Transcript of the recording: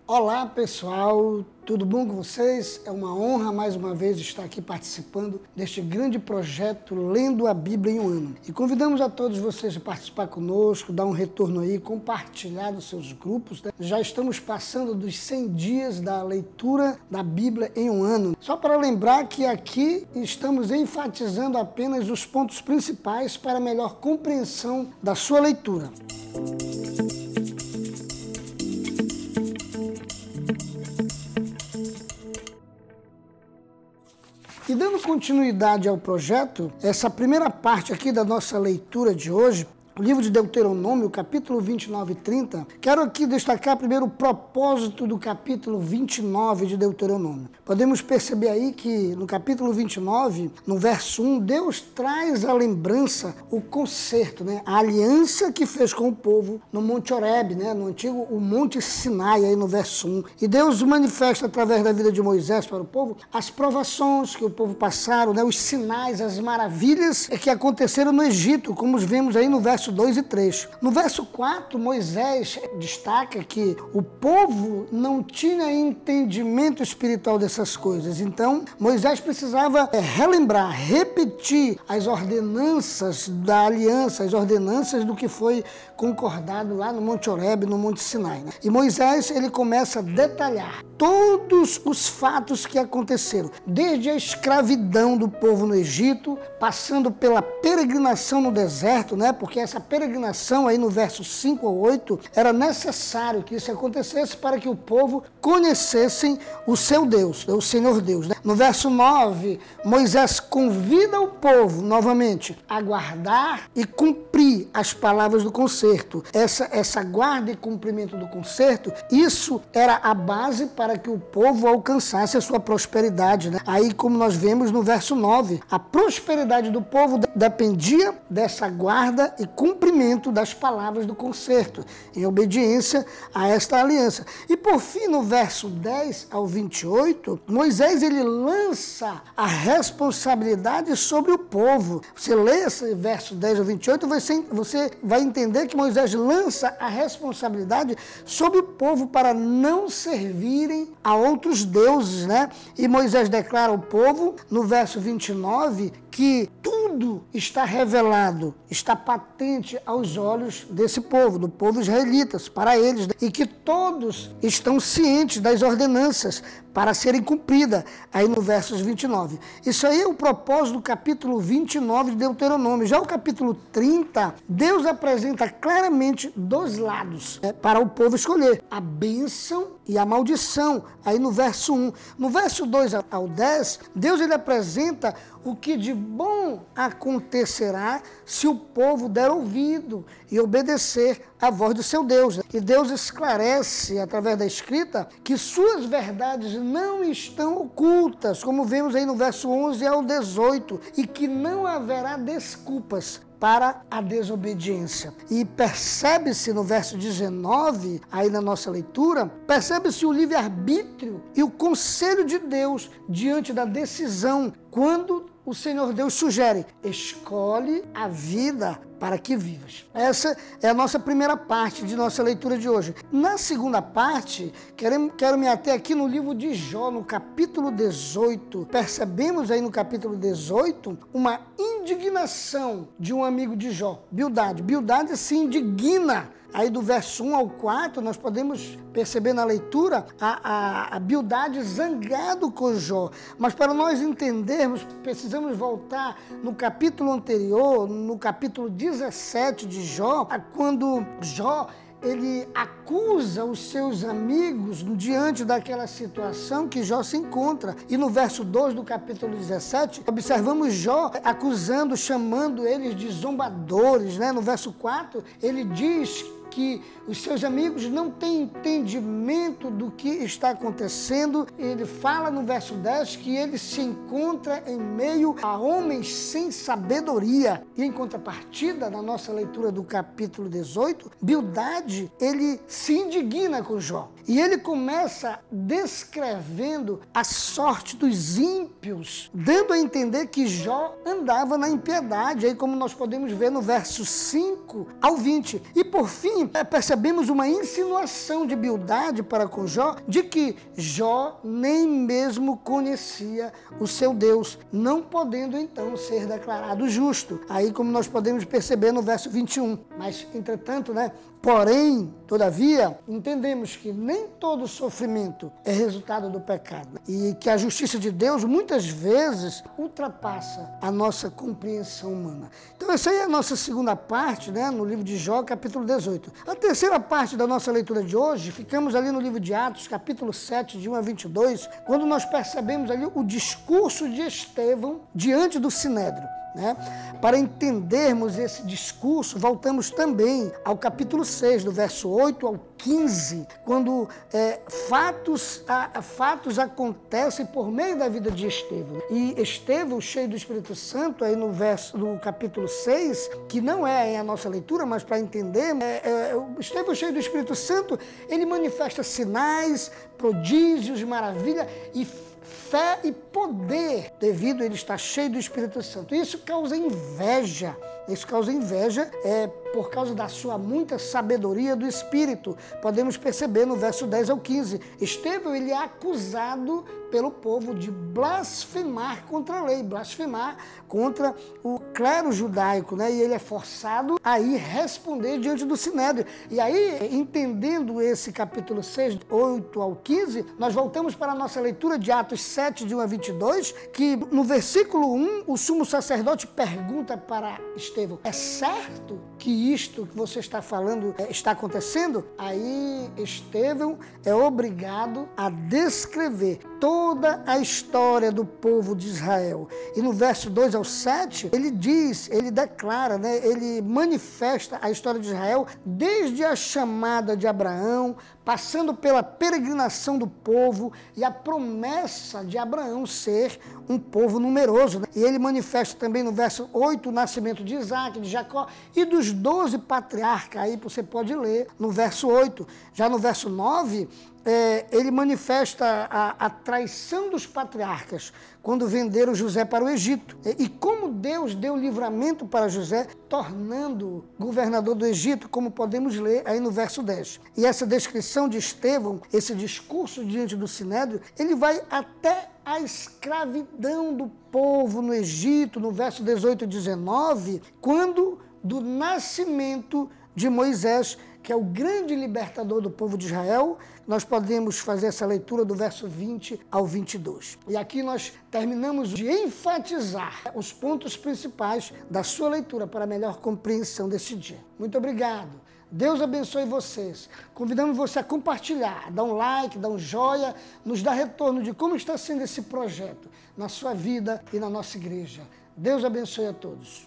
Olá pessoal, tudo bom com vocês? É uma honra mais uma vez estar aqui participando deste grande projeto Lendo a Bíblia em um Ano. E convidamos a todos vocês a participar conosco, dar um retorno aí, compartilhar nos seus grupos, né? Já estamos passando dos 100 dias da leitura da Bíblia em um ano. Só para lembrar que aqui estamos enfatizando apenas os pontos principais para melhor compreensão da sua leitura. E dando continuidade ao projeto, essa primeira parte aqui da nossa leitura de hoje, o livro de Deuteronômio, capítulo 29 e 30, quero aqui destacar primeiro o propósito do capítulo 29 de Deuteronômio. Podemos perceber aí que no capítulo 29, no verso 1, Deus traz à lembrança o concerto, né? A aliança que fez com o povo no Monte Horebe, né? No antigo o Monte Sinai, aí no verso 1. E Deus manifesta através da vida de Moisés para o povo as provações que o povo passaram, né? Os sinais, as maravilhas que aconteceram no Egito, como vemos aí no verso 2 e 3. No verso 4, Moisés destaca que o povo não tinha entendimento espiritual dessas coisas. Então, Moisés precisava relembrar, repetir as ordenanças da aliança, as ordenanças do que foi concordado lá no Monte Horebe, no Monte Sinai, né? E Moisés, ele começa a detalhar todos os fatos que aconteceram, desde a escravidão do povo no Egito, passando pela peregrinação no deserto, né? Porque essa peregrinação aí no verso 5 ao 8, era necessário que isso acontecesse para que o povo conhecessem o seu Deus, o Senhor Deus, né? No verso 9, Moisés convida o povo, novamente, a guardar e cumprir as palavras do concerto. Essa guarda e cumprimento do concerto, isso era a base para que o povo alcançasse a sua prosperidade, né? Aí, como nós vemos no verso 9, a prosperidade do povo dependia dessa guarda e cumprimento das palavras do concerto, em obediência a esta aliança. E por fim, no verso 10 ao 28, Moisés ele lança a responsabilidade sobre o povo. Você lê esse verso 10 ao 28, você vai entender que Moisés lança a responsabilidade sobre o povo para não servirem a outros deuses, né? E Moisés declara ao povo, no verso 29, que tudo está revelado, está patente aos olhos desse povo, do povo israelitas, para eles, e que todos estão cientes das ordenanças para serem cumpridas, aí no versos 29. Isso aí é o propósito do capítulo 29 de Deuteronômio. Já o capítulo 30, Deus apresenta claramente dois lados, né, para o povo escolher, a bênção e a maldição, aí no verso 1. No verso 2 ao 10, Deus ele apresenta o que de bom acontecerá se o povo der ouvido e obedecer à voz do seu Deus. E Deus esclarece, através da escrita, que suas verdades não estão ocultas, como vemos aí no verso 11 ao 18, e que não haverá desculpas para a desobediência. E percebe-se no verso 19, aí na nossa leitura, percebe-se o livre-arbítrio e o conselho de Deus diante da decisão, quando o Senhor Deus sugere: escolhe a vida para que vivas. Essa é a nossa primeira parte de nossa leitura de hoje. Na segunda parte, quero me ater aqui no livro de Jó, no capítulo 18. Percebemos aí no capítulo 18 uma indignação de um amigo de Jó, Bildade. Bildade se indigna. Aí do verso 1 ao 4, nós podemos perceber na leitura a Bildade zangado com Jó. Mas para nós entendermos, precisamos voltar no capítulo anterior, no capítulo 17 de Jó, quando Jó ele acusa os seus amigos diante daquela situação que Jó se encontra. E no verso 2 do capítulo 17, observamos Jó acusando, chamando eles de zombadores, né? No verso 4, ele diz que os seus amigos não têm entendimento do que está acontecendo. Ele fala no verso 10 que ele se encontra em meio a homens sem sabedoria. E em contrapartida, na nossa leitura do capítulo 18, Bildade, ele se indigna com Jó. E ele começa descrevendo a sorte dos ímpios, dando a entender que Jó andava na impiedade, aí como nós podemos ver no verso 5 ao 20. E por fim, percebemos uma insinuação de Bildade para com Jó, de que Jó nem mesmo conhecia o seu Deus, não podendo então ser declarado justo. Aí como nós podemos perceber no verso 21. Mas, entretanto, porém, todavia, entendemos que nem todo sofrimento é resultado do pecado e que a justiça de Deus muitas vezes ultrapassa a nossa compreensão humana. Então essa aí é a nossa segunda parte, no livro de Jó, capítulo 18. A terceira parte da nossa leitura de hoje, ficamos ali no livro de Atos, capítulo 7, de 1 a 22, quando nós percebemos ali o discurso de Estevão diante do Sinédrio. Para entendermos esse discurso, voltamos também ao capítulo 6, do verso 8 ao 15, quando fatos acontecem por meio da vida de Estevão. E Estevão, cheio do Espírito Santo, aí no capítulo 6, que não é a nossa leitura, mas para entender, Estevão, cheio do Espírito Santo, ele manifesta sinais, prodígios, maravilha e fé e poder, devido a ele estar cheio do Espírito Santo. Isso causa inveja. Isso causa inveja por causa da sua muita sabedoria do Espírito. Podemos perceber no verso 10 ao 15. Estevão, ele é acusado pelo povo de blasfemar contra a lei, blasfemar contra o clero judaico, E ele é forçado a ir responder diante do Sinédrio. E aí, entendendo esse capítulo 6, 8 ao 15, nós voltamos para a nossa leitura de Atos 7, de 1 a 22, que no versículo 1, o sumo sacerdote pergunta para Estevão: é certo que isto que você está falando está acontecendo? Aí Estevão é obrigado a descrever toda a história do povo de Israel. E no verso 2 ao 7, ele declara, ele manifesta a história de Israel desde a chamada de Abraão, passando pela peregrinação do povo e a promessa de Abraão ser um povo numeroso. E ele manifesta também no verso 8 o nascimento de Isaac, de Jacó e dos 12 patriarcas. Aí você pode ler no verso 8. Já no verso 9, ele manifesta a traição dos patriarcas quando venderam José para o Egito. E como Deus deu livramento para José, tornando-o governador do Egito, como podemos ler aí no verso 10. E essa descrição de Estevão, esse discurso diante do Sinédrio, ele vai até a escravidão do povo no Egito, no verso 18 e 19, quando do nascimento de Moisés, que é o grande libertador do povo de Israel. Nós podemos fazer essa leitura do verso 20 ao 22. E aqui nós terminamos de enfatizar os pontos principais da sua leitura para a melhor compreensão desse dia. Muito obrigado. Deus abençoe vocês. Convidamos você a compartilhar, dar um like, dar um joia, nos dar retorno de como está sendo esse projeto na sua vida e na nossa igreja. Deus abençoe a todos.